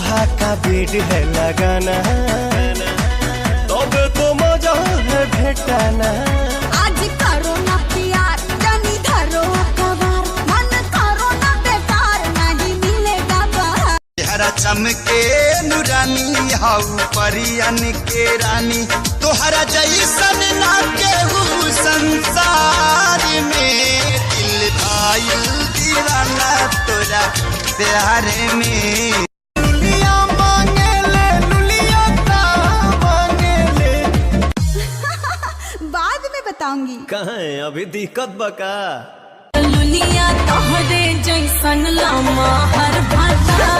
लोहा का बेड है लगाना, तब तो मजा है भेटाना। आज करो ना प्यार जानी धरो कबार, मन करो ना बेकार नहीं मिलेगा बाहर। चेहरा चमके नूरानी हाउ परियन के रानी, तोहरा जैसन ना केहू संसार में। दिल भाई दीवाना तोरा प्यार में। लुलिया मांगे ले लुलिया का मांगे ले। बाद में बताऊंगी। कहाँ है अभी दिक्कत बका? लुलिया तोहरे जैसन लामा हर भाषा